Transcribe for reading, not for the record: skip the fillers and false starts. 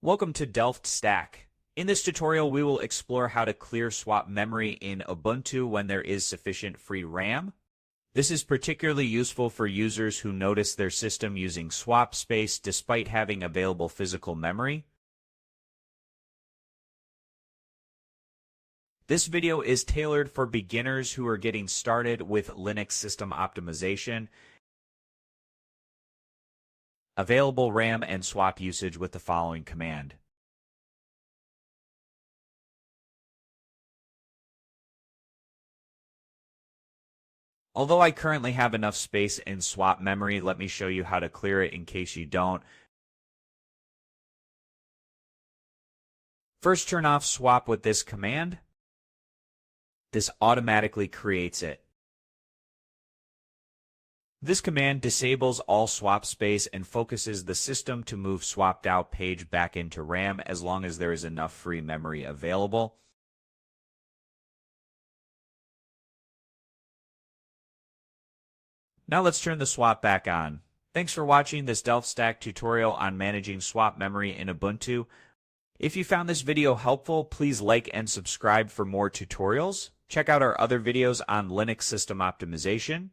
Welcome to Delft Stack. In this tutorial, we will explore how to clear swap memory in Ubuntu when there is sufficient free RAM. This is particularly useful for users who notice their system using swap space despite having available physical memory. This video is tailored for beginners who are getting started with Linux system optimization. Available RAM and swap usage with the following command. Although I currently have enough space in swap memory, let me show you how to clear it in case you don't. First, turn off swap with this command. This automatically creates it. This command disables all swap space and focuses the system to move swapped out page back into RAM as long as there is enough free memory available. Now let's turn the swap back on. Thanks for watching this Delft Stack tutorial on managing swap memory in Ubuntu. If you found this video helpful, please like and subscribe for more tutorials. Check out our other videos on Linux system optimization.